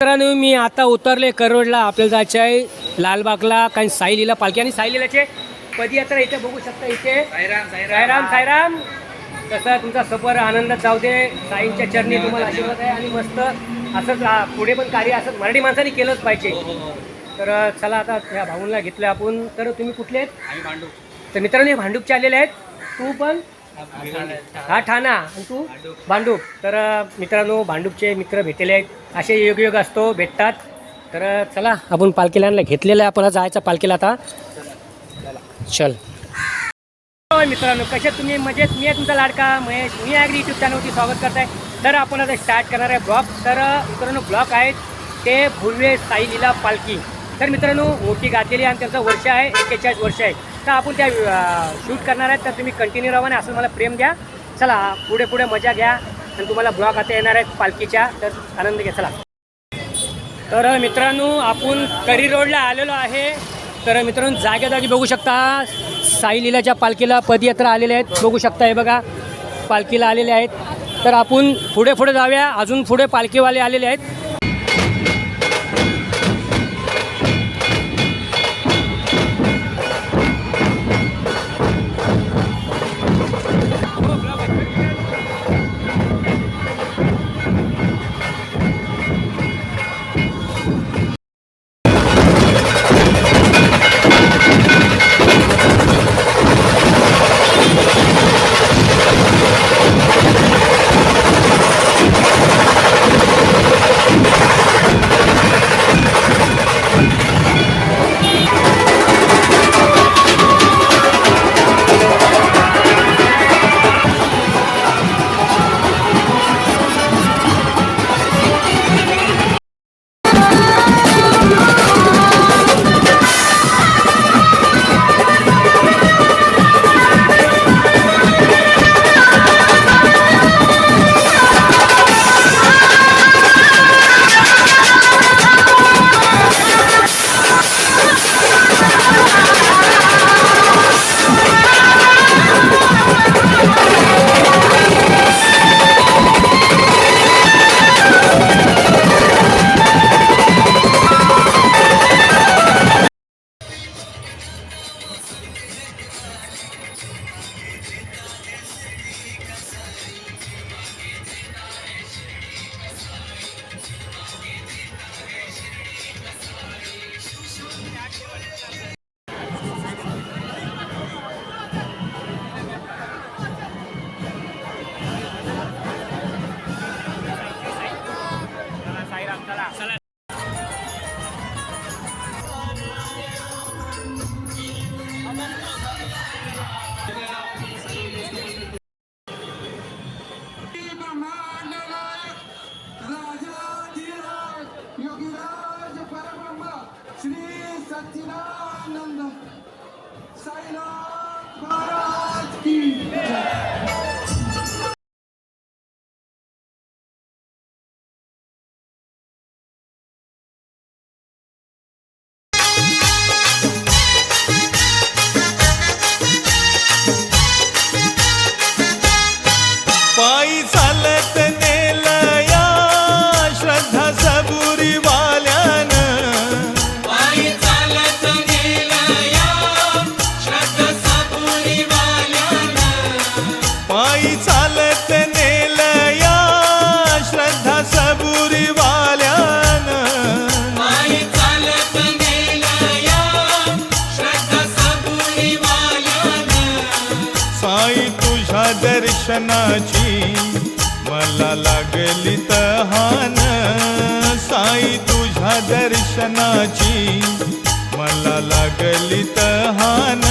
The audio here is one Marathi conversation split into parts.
मित्रांनो मी आता उतरले करोडला. आपल्याला जायचं आहे लालबागला, कारण साईलीला पालखी आणि साईलीलाचे पदयात्रा इथे बघू शकता. इथे साईराम साईराम. तसा तुमचा सफर आनंदात जाऊ दे. साईंच्या चरणी तुम्हाला आशीर्वाद आहे. आणि मस्त असंच पुढे पण कार्य असं मराठी माणसाने केलंच पाहिजे. तर चला आता ह्या भाऊंना घेतलं आपण. तर तुम्ही कुठले आहेत? तर मित्रांनो हे भांडूपचे आलेले आहेत. तू पण हा ठाणा आणि तू भांडूप. तर मित्रांनो भांडूपचे मित्र भेटलेले आहेत. असे योग असतो भेटतात. तर चला आपण पालखीला घेतलेलं आहे. आपण जायचं पालखीला आता. चल मित्रांनो कसे तुम्ही मजेत? मी आहे तुमचा लाडका महेश. मी ॲग्री यूट्यूब चॅनलवरती स्वागत करत आहे. तर आपण आता स्टार्ट करणार आहे ब्लॉग. तर मित्रांनो ब्लॉग आहेत ते भुलवे साईलीला पालखी. तर मित्रांनो मोठी गाजलेली आणि त्यांचं वर्ष आहे 41 वर्ष आहे. तर आपण त्या शूट करणार आहेत. तर तुम्ही कंटिन्यू राहा आणि असं मला प्रेम द्या. चला पुढे पुढे मजा घ्या. आणि तुम्हाला ब्लॉग आता येणार आहेत पालखीच्या. तर आनंद घ्या. चला. तर मित्रांनो आपण करी रोडला आलेलो आहे. तर मित्रांनो जागेजागी बघू शकता साईलीलाच्या पालखीला पदयात्रा आलेल्या आहेत. बघू शकता हे बघा पालखीला आलेले आहेत. तर आपण पुढे पुढे जाऊया. अजून पुढे पालखीवाले आलेले आहेत. पायी चालत नेलया श्रद्धा सबुरी वाल्यानं. पायी चालत नेलया श्रद्धा सबुरी वाल्यानं. पायी चालत नेलया श्रद्धा सबुरी वाल्यानं. पायी चालत नेलया श्रद्धा सबुरी वाल्यानं. साई तुझ्या दर्शनाची मला लागली तहान. साई तुझ्या दर्शनाची मला लागली तहान.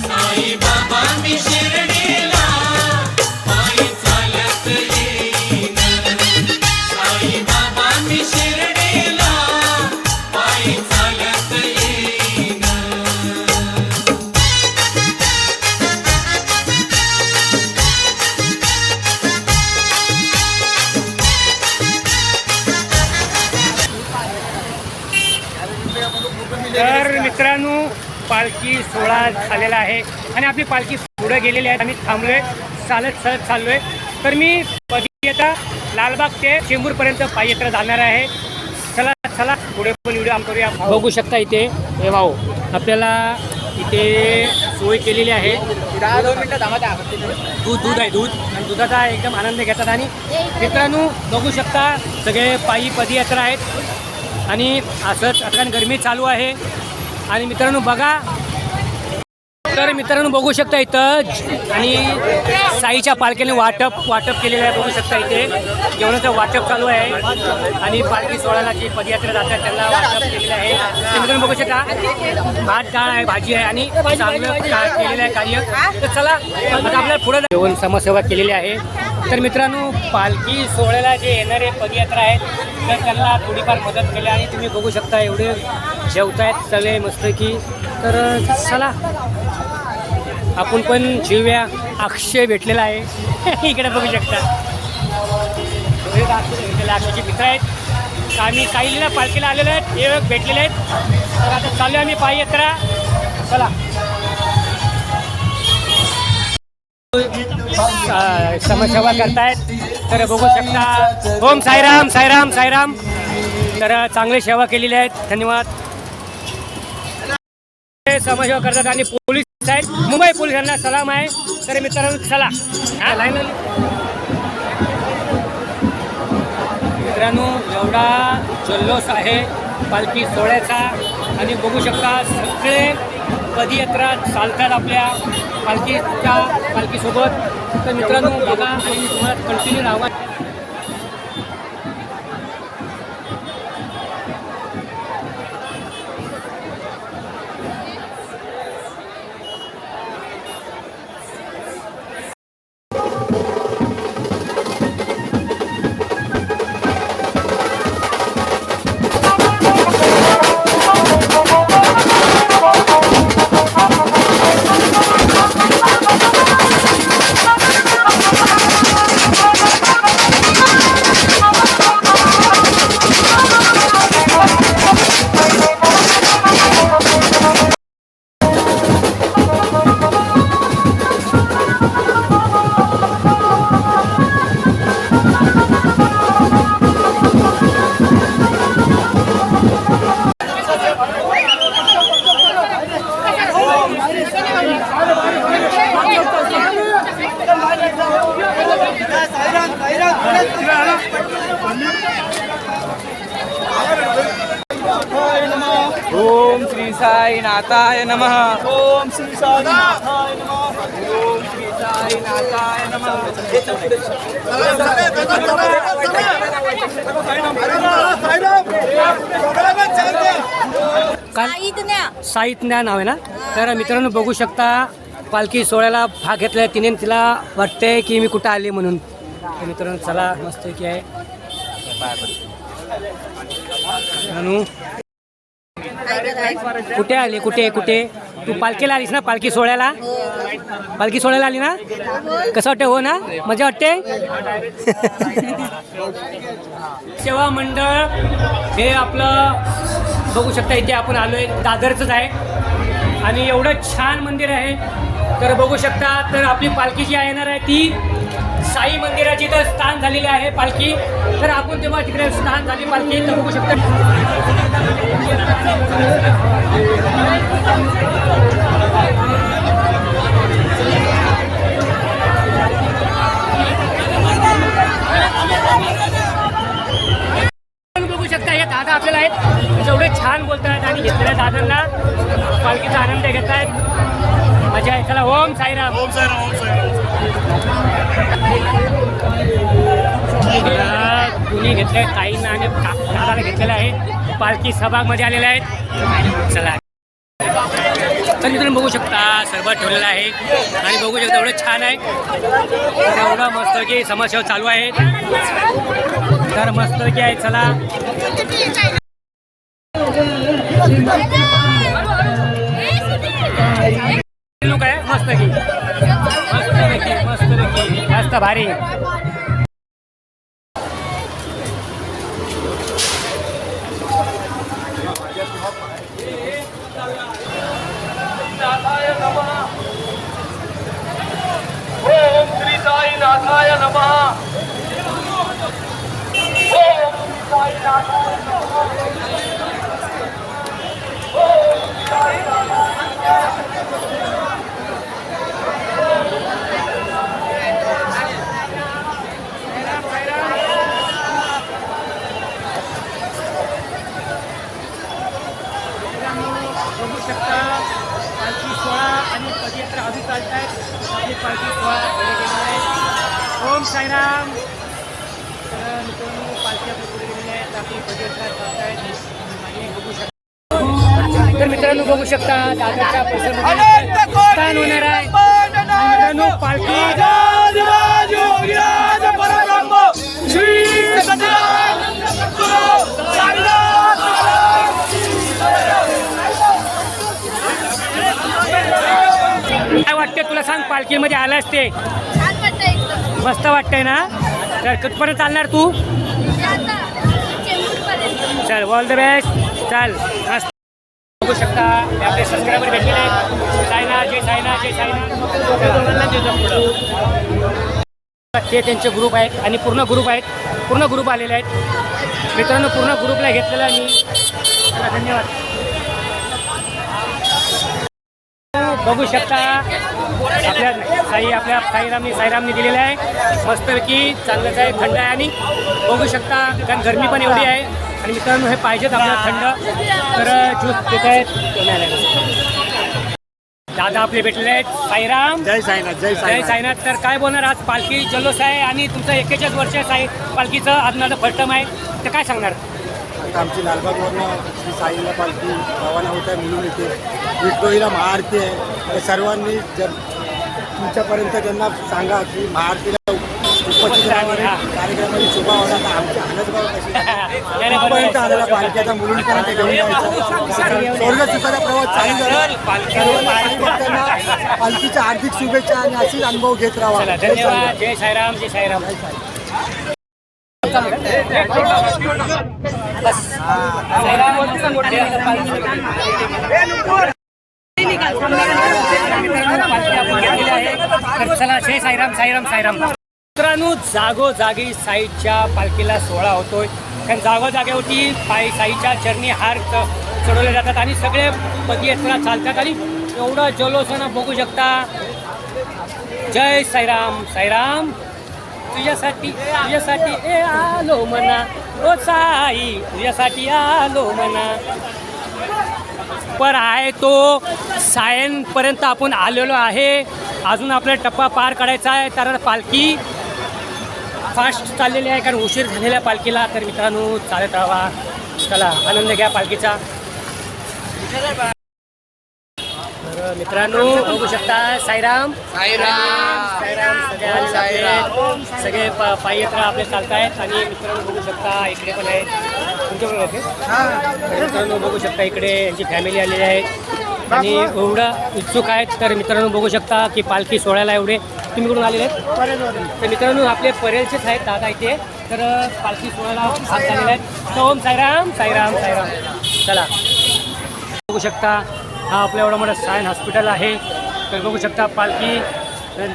साई बाबा मी शिर्डीला पायी चालत येईन. साई बाबा मी शिर्डीला पायी चालत येईन. तर मित्रांनो पालखी सोहळा झालेला आहे आणि आपली पालखी पुढे गेलेली आहे. आम्ही थांबलोय, चालत चाललोय. तर मी पदयात्रा लालबाग ते चेंबूरपर्यंत पाययात्रा जाणार आहे. चला पुढे पण व्हिडिओ आम करूया. बघू शकता इथे हे भाऊ आपल्याला इथे सोय केलेली आहे. 2 मिनिटं थांबा. दूध आहे दूध आणि दुधाचा एकदम आनंद घेतात. आणि मित्रांनो बघू शकता सगळे पायी पदयात्रा आहेत आणि असंच आता गरमी चालू आहे. आणि मित्रांनो बघा तर मित्रांनो बघू शकता इथं आणि साईच्या पालखीने वाटप केलेलं आहे. बघू शकता इथे जेवणाचं वाटप चालू आहे आणि पालखी सोहळ्याला जी पदयात्रा जातात त्यांना वाटप केलेलं आहे. ते मित्रांनो बघू शकता भात डाळ आहे भाजी आहे आणि चांगलं केलेलं आहे कार्य. तर चला आता आपल्याला पुढे जेवण समाजसेवा केलेली आहे. तर मित्रांनो पालखी सोहळ्याला जे येणारे पदयात्रा आहेत तर त्यांना थोडीफार मदत केली आणि तुम्ही बघू शकता एवढे जेवतायत सगळे मस्त की. तर चला आपण पण जीव्या अक्षय भेटलेला आहे इकडे बघू शकता. अक्षयचे मित्र आहेत. आम्ही साईलीला पालखीला आलेलो आहेत हे भेटलेले आहेत. तर आता चालू आम्ही पाययात्रा. चला समाजसेवा करतायत तर बघू शकता. ओम साईराम साईराम साईराम. तर चांगली सेवा केलेली आहेत. धन्यवाद. समाजसेवा करतात आणि पोलीस आहेत मुंबई पोलिसांना सलाम आहे. तर मित्रांनो चला लाईन मित्रांनो एवढा जल्लोष आहे पालखी सोहळ्याचा आणि बघू शकता सगळे पदयात्रा चालतात आपल्या पालखीसोबत. तर मित्रांनो बघा आणि मी तुम्हाला कंटिन्यू राहा. ओम श्री साई नाथाय नमः. ओम श्री साई नाथाय नमः. ओम श्री साई नाथाय नमः. साईज्ञा नाव आहे ना. तर मित्रांनो बघू शकता पालखी सोहळ्याला भाग घेतलाय तिने. तिला वाटतंय की मी कुठं आले म्हणून. तर मित्रांनो चला मस्त की आहे. कुठे आले कुठे कुठे तू पालखीला आलीस ना पालखी सोहळ्याला. पालखी सोहळ्याला आली ना. कसं वाटतं हो ना मजा वाटते. सेवा मंडळ हे आपलं बघू शकता इथे आपण आलोय दादरचंच आहे आणि एवढं छान मंदिर आहे. तर बघू शकता तर आपली पालखी जी येणार आहे ती साई मंदिराची तर स्थान झालेली आहे पालखी. तर आपण तेव्हा तिकडे स्थान झाली पालखी तर बघू शकता. बघू शकता हे दादा आपल्याला आहेत जेवढे छान बोलतात आणि घेतलेल्या दादांना पालखीचा आनंद घेत आहेत. मजा आहे. चला ओम साईराम. ओम साईराम. ओम साईराम. कुणी घेतलंय ताईंना आणि दादाला घेतलेलं आहे. पालखी सहभागमध्ये आलेल्या आहेत. चला तर मित्रांनो बघू शकता सरबत ठेवलेला आहे आणि बघू शकता एवढं छान आहे. एवढं मस्त की समाजसेवा चालू आहे. तर मस्त की आहे. चला लोक आहे मस्त की मस्त भारी. ओम श्री साई नाथाय नमः. ओम श्री साई नाथाय नमः. साईराम. तर मित्रांनो पालखी आपल्या पुढे गेलेल्या आहेत. आपली पदयात्रा चालत आहेत आणि बघू शकता. तर मित्रांनो बघू शकता दादरच्या परिसरामध्ये स्थान होणार आहे. मित्रांनो पालखी काय वाटते तुला सांग पालखीमध्ये आलास ते छान वाटतं एकदम. मस्त वाटतंय ना. तर कुठपर्यंत चालणार तू. म्हणजे आता चेंबूरपर्यंत. चल ऑल द बेस्ट. चल मस्त बघू शकता आपले सबस्क्रायबर भेटलेले आहेत. सायना जय सायना जय सायना. ते त्यांचे ग्रुप आहेत आणि पूर्ण ग्रुप आहेत. पूर्ण ग्रुप आलेले आहेत मित्रांनो. पूर्ण ग्रुपला घेतलेला मी धन्यवाद. बघू शकता आपल्या साईरामने दिलेलं आहे. मस्तपैकी चांगलंच आहे. थंड आहे आणि बघू शकता कारण गरमी पण एवढी आहे आणि मित्रांनो हे पाहिजेत आपल्याला थंड. तर ज्यूस देत आहेत. दादा आपले भेटलेले आहेत. साईराम जय साईनाथ जय जय साईनाथ. साईनाथ. तर काय बोलणार आज पालखी जल्लोष आहे आणि तुमचं 41 वर्ष साई पालखीचं आज माझं फर्स्ट टाइम आहे. तर काय सांगणार. आता आमची लालबागवरनं श्री साईला पालखी रवाना होत आहे म्हणून येते. विठ्ठोईला महाआरती आहे. तर सर्वांनी जर तुमच्यापर्यंत त्यांना सांगा की महाआरतीला उपस्थित राहणाऱ्या कार्यक्रमाची शोभा होणार. तर आमच्या आनंदगाव कशी पर्यंत आलेला पालखी आता मुलींपर्यंत घेऊन जायचं. स्वर्ग सुखाचा प्रवास चालू झाला. सर्वांना साई भक्तांना पालखीच्या हार्दिक शुभेच्छा आणि अशीच अनुभव घेत राहा. चला धन्यवाद. जय साईराम जय साईराम. चला जय साईराम साईराम साईराम. मित्रांनो जागोजागी साईच्या पालखीला सोहळा होतोय. कारण जागोजागेवरती साईच्या चरणी हार चढवले जातात आणि सगळे पदयात्रा चालतात आणि एवढा जल्लोषानं बघू शकता. जय साईराम साईराम. तुझ्यासाठी ए आलो मना ओ साई तुझ्यासाठी आलो मना. पर आहे तो सायनपर्यंत आपण आलेलो आहे. अजून आपला टप्पा पार काढायचा आहे. तर पालखी फास्ट चाललेली आहे कारण उशीर झालेल्या पालखीला. तर मित्रांनो चालत राहा. चला आनंद घ्या पालखीचा. तर मित्रांनो बघू शकता साईराम साईराम सगळे पाययात्रा आपले चालत आहेत आणि मित्रांनो बघू शकता इकडे पण आहेत तुमच्याबरोबर आहे. मित्रांनो बघू शकता इकडे यांची फॅमिली आलेली आहे आणि एवढं उत्सुक आहेत. तर मित्रांनो बघू शकता की पालखी सोहळ्याला एवढे तुम्ही कुठून आलेले आहेत. तर मित्रांनो आपले परेलचेच आहेत दादा इथे. तर पालखी सोहळ्याला हात झालेले आहेत. तर ओम साईराम साईराम साईराम. चला बघू शकता हा आपला एवढा मोठा सायन हॉस्पिटल आहे. तर बघू शकता पालखी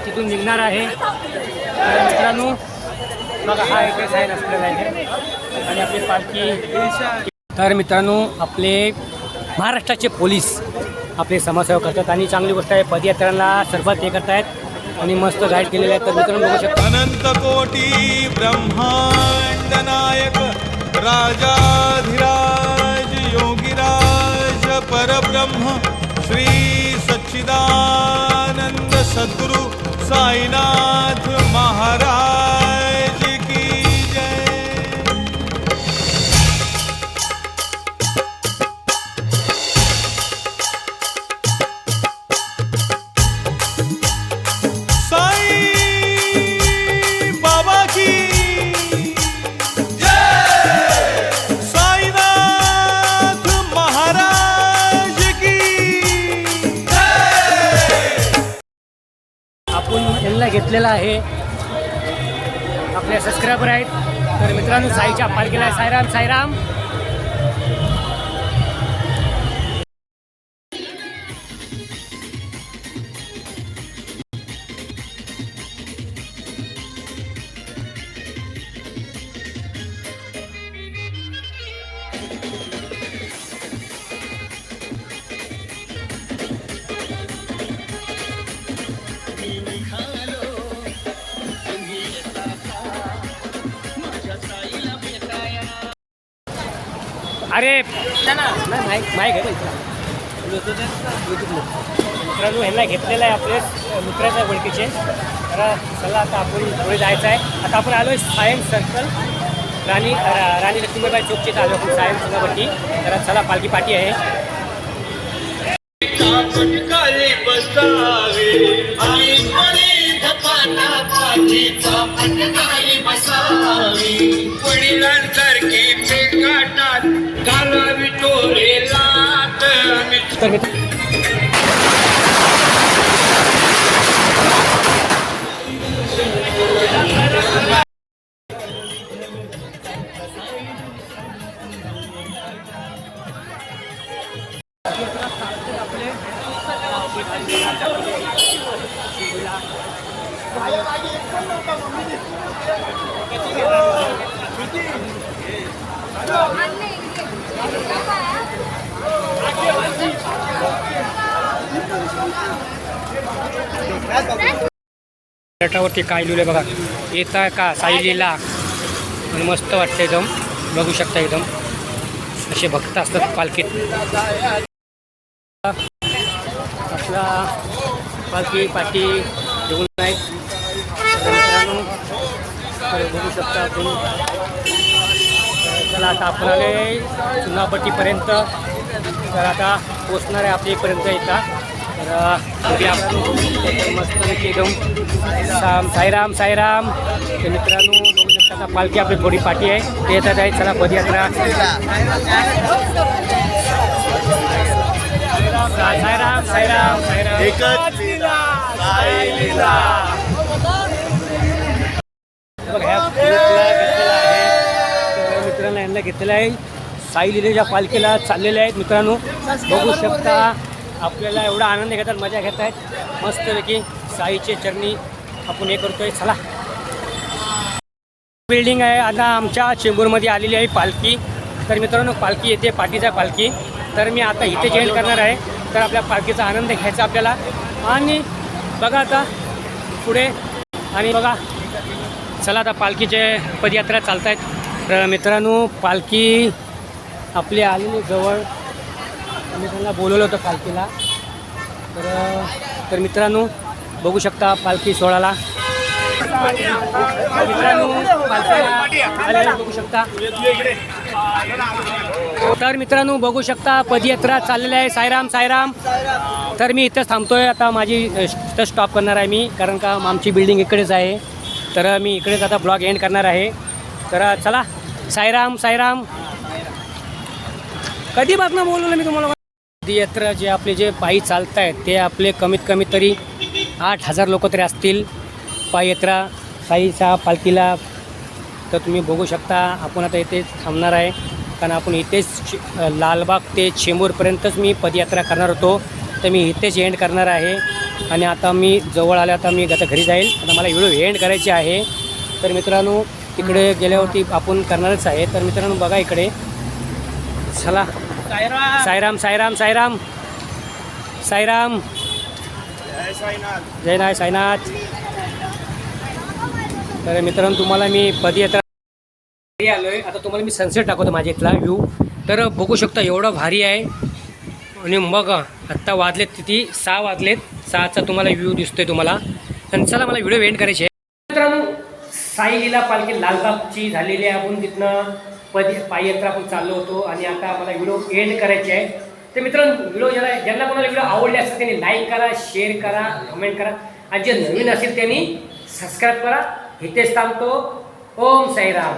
तिथून निघणार आहे. तर मित्रांनो बघा हा इथे सायन हॉस्पिटल आहे आणि आपली पालखी. तर मित्रांनो आपले महाराष्ट्राचे पोलीस आपले समाजसेवा करतात आणि चांगली गोष्ट आहे. पदयात्रांना सर्वात हे करत आहेत आणि मस्त गाईड केलेले आहेत. तर मित्रांनो बघू शकता अनंत कोटी ब्रह्मांड नायक राजाधिराज योगीराज परब्रह्म श्री सच्चिदानंद सद्गुरु साईनाथ महाराज की जय. साई बाबा की साईनाथ महाराज की. आपण यांना घेतलेला आहे. आपले सबस्क्रायबर आहेत. तर मित्रांनो साईच्या पालखीला आहे. साईराम साईराम. अरे नाही माईक आहे. मित्रांनो ह्यांना घेतलेलं आहे आपले मित्राच्या ओळखीचे. तर चला आता आपण पुढे जायचं आहे. आता आपण आलो आहे सायन्स सर्कल राणी लक्ष्मीबाई चौकची आलो आपण सायन्स सुनावटी. तर चला पालखी पाठी आहे. पटकाली बसावे आई कोणी धपाटा पाठीचा पटकाली बसावी वडिलांसारखी पेकाटात घालावी टोले लाट तर पॅटावरती काय लिहिलं बघा. येता का साईलीला आणि मस्त वाटतं एकदम. बघू शकता एकदम असे भक्त असतात पालखीत. आपला पालखी पाठी घेऊन आहेत. तर मित्रांनो बघू शकता आपण. चला आता आपण आले चुनापट्टीपर्यंत. तर आता पोचणार आहे आपल्यापर्यंत येतात. तर मस्त एकदम साईराम साईराम. ते मित्रांनो बघू शकता आता पालखी आपली थोडी पाठी आहे ते येतात आहे. चला पदयात्रा साईराम साईराम साईराम एकच लीला साई लीला. बघा ह्या घेतलेला आहे. तर मित्रांनो यांना घेतलेलं आहे. साई लिलेच्या पालखीला चाललेले आहेत. मित्रांनो बघू शकता आपल्याला एवढा आनंद घेतात मजा घेत आहेत मस्तपैकी. साईचे चरणी आपण हे करतोय. चला बिल्डिंग आहे. आता आमच्या चेंबूरमध्ये आलेली आहे पालखी. तर मित्रांनो पालखी येते पाठीचा पालखी. तर मी आता इथे जॉईन करणार आहे. तर आपल्या पालखीचा आनंद घ्यायचा आपल्याला. आणि बघा आता पुढे आणि बघा चला आता पालखीचे पदयात्रा चालत आहेत. तर मित्रांनो पालखी आपली आलेली जवळ. मी त्यांना बोलवलं होतं पालखीला. तर मित्रांनो बघू शकता पालखी सोहळ्याला. मित्रांनो पालखीला बघू शकता. तर मित्रांनो बघू शकता पदयात्रा चाललेली आहे. साईराम साईराम. तर मी इथंच थांबतोय आता. माझी इथं स्टॉप करणार आहे मी कारण का आमची बिल्डिंग इकडेच आहे. तर मी इकडेच आता ब्लॉग एंड करणार आहे. तर चला साईराम साईराम. कधी बातम्या बोलवलं मी तुम्हाला. पदयात्रा जे आपले जे पायी चालत आहेत ते आपले कमीत कमी तरी 8,000 लोक तरी असतील पाययात्रा साईच्या पालखीला. तर तुम्ही बघू शकता आपण आता इथे थांबणार आहे कारण आपण इथेच लालबाग ते चेंबूरपर्यंतच मी पदयात्रा करणार होतो. तर मी इथेच एंड करणार आहे. आणि आता मी जवळ आले. आता मी आता घरी जाईल. आता मला व्हिडिओ एंड करायची आहे. तर मित्रांनो तिकडे गेल्यावरती आपण करणारच आहे. तर मित्रांनो बघा इकडे. चला साईराम साईराम साईराम साईराम. जय नाय साईनाथ. तर मित्रांनो तुम्हाला मी पदयात्रा आलो आहे. आता तुम्हाला मी सनसेट दाखवतो माझ्या इथला व्ह्यू. तर बघू शकता एवढा भारी आहे. आणि मग आत्ता वाजलेत किती 6 वाजलेत. 6चा तुम्हाला व्ह्यू दिसतोय तुम्हाला. आणि चला मला व्हिडिओ एंड करायचे आहे. मित्रांनो साई लीला पालखी लालबागची झालेली आहे. आपण तिथनं पाययात्रा आपण चाललो होतो. आणि आता मला व्हिडिओ एंड करायचे आहे. तर मित्रांनो व्हिडिओ ज्यांना कोणाला व्हिडिओ आवडले असेल त्यांनी लाईक करा, शेअर करा, कमेंट करा. आणि जे नवीन असेल त्यांनी सबस्क्राईब करा. इथेच थांबतो. ओम साईराम.